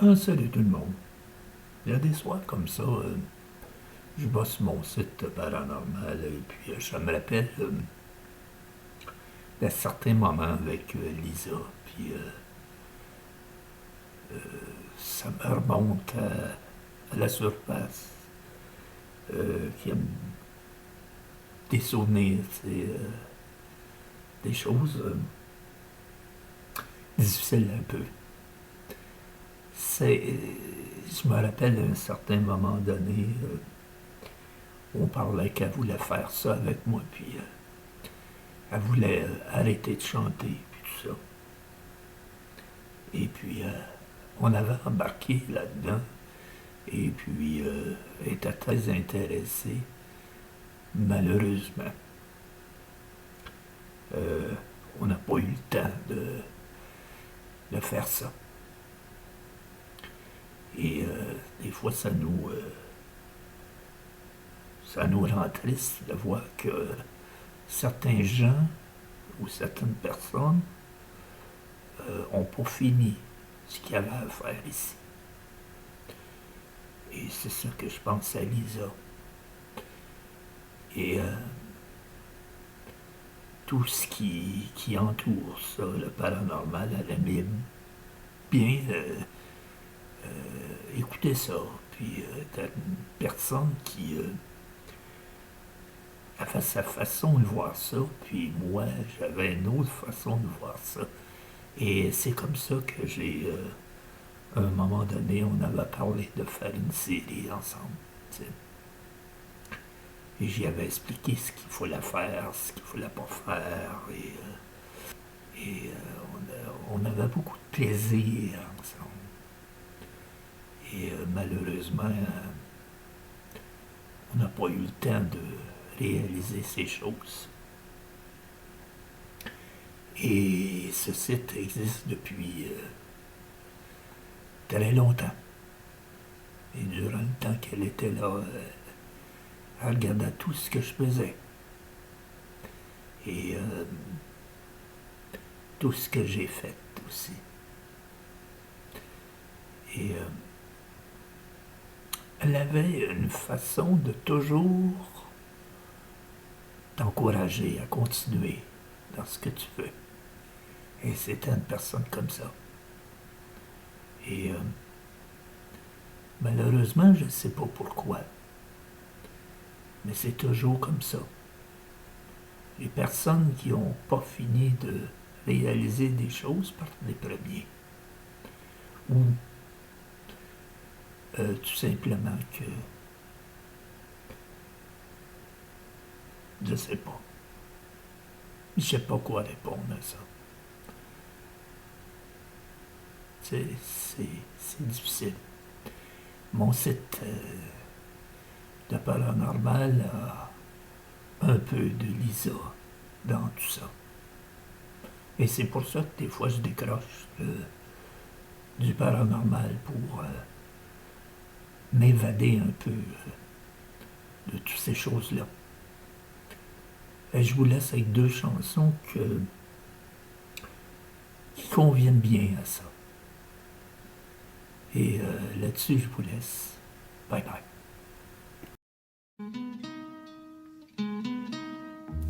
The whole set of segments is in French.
Salut tout le monde. Il y a des soirs comme ça, je vais sur mon site paranormal et puis je me rappelle d'un certain moment avec Lisa, puis ça me remonte à la surface, qui a des souvenirs, des choses difficiles un peu. Je me rappelle à un certain moment donné, on parlait qu'elle voulait faire ça avec moi, puis elle voulait arrêter de chanter, puis tout ça. Et puis, on avait embarqué là-dedans, et puis, elle était très intéressée. Malheureusement, euh, on n'a pas eu le temps de faire ça. Et des fois, ça nous rend triste de voir que certains gens ou certaines personnes n'ont pas fini ce qu'il y avait à faire ici. Et c'est ça que je pense à Lisa. Et tout ce qui entoure ça, le paranormal, elle aimait bien écouter ça. Puis t'as une personne qui avait sa façon de voir ça, puis moi, j'avais une autre façon de voir ça. Et c'est comme ça que à un moment donné, on avait parlé de faire une série ensemble. T'sais. Et j'y avais expliqué ce qu'il fallait faire, ce qu'il ne fallait pas faire. On avait beaucoup de plaisir ensemble. Et malheureusement, on n'a pas eu le temps de réaliser ces choses. Et ce site existe depuis très longtemps. Et durant le temps qu'elle était là, elle regardait tout ce que je faisais. Et tout ce que j'ai fait aussi. Et elle avait une façon de toujours t'encourager à continuer dans ce que tu veux. Et c'était une personne comme ça. Et malheureusement, je ne sais pas pourquoi, mais c'est toujours comme ça. Les personnes qui n'ont pas fini de réaliser des choses partent les premiers. Ou tout simplement que je ne sais pas. Je ne sais pas quoi répondre à ça. C'est difficile. Mon site de paranormal a un peu de Lisa dans tout ça. Et c'est pour ça que des fois je décroche du paranormal pour m'évader un peu de toutes ces choses-là. Et je vous laisse avec deux chansons qui conviennent bien à ça. Et là-dessus, je vous laisse. Bye bye.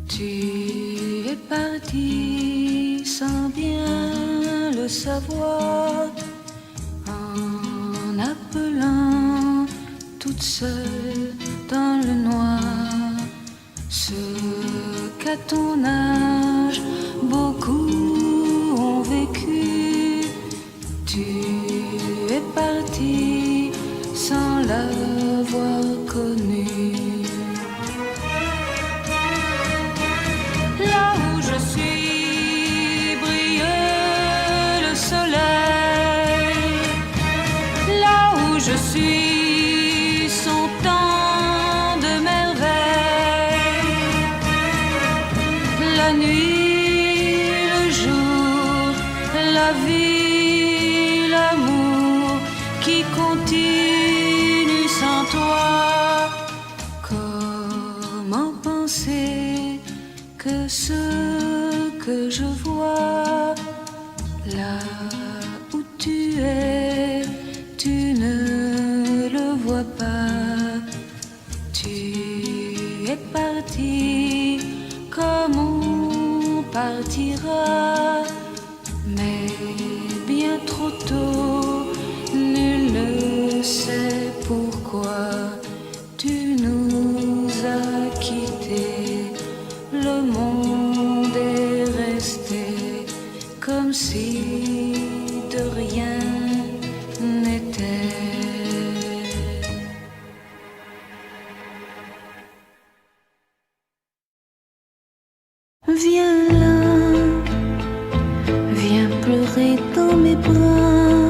Tu es parti sans bien le savoir, en appelant toute seule dans le noir, ce qu'à ton âge beaucoup ont vécu. Tu es parti sans l'avoir connu. Là où je suis brille le soleil, là où je suis sont tant de merveilles. La nuit, le jour, la vie, l'amour qui continue sans toi. Comment penser que ce que je vois là où tu es parti comme on partira, mais bien trop tôt, nul ne sait pourquoi tu nous as quittés. Le monde est resté comme si de rien n'était. Viens là, viens pleurer dans mes bras.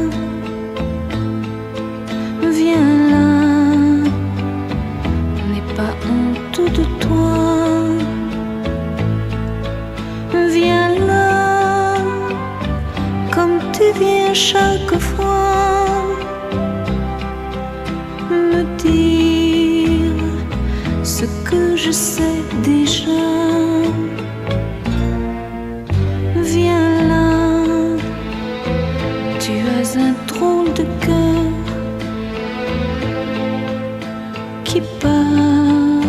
Viens là, n'aie pas honte de toi. Viens là, comme tu viens chaque fois, me dire ce que je sais déjà. Viens là, tu as un drôle de cœur qui part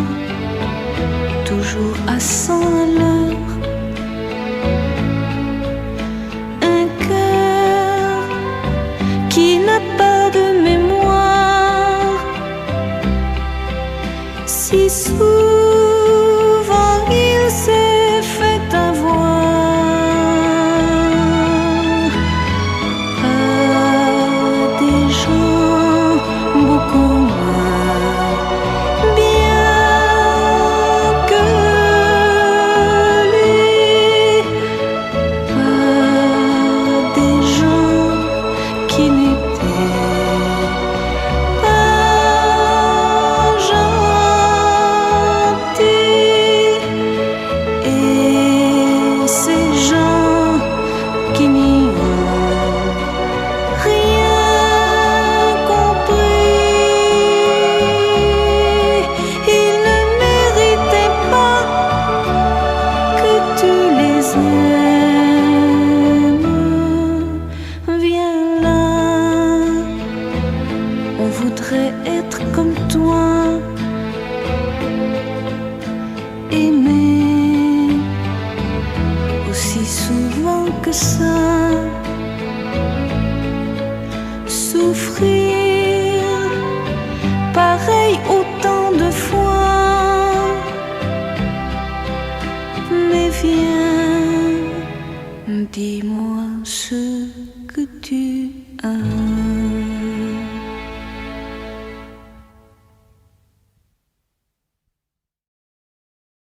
toujours à 100 à l'heure. Un cœur qui n'a pas de mémoire. Si souvent il s'est fait avoir beaucoup moins bien que lui, par des gens qui n'étaient pas gentils, et ces gens qui n'y ont rien compris. Viens là, on voudrait être comme toi, aimer aussi souvent que ça, souffrir pareil autant de fois. Mais viens, dis-moi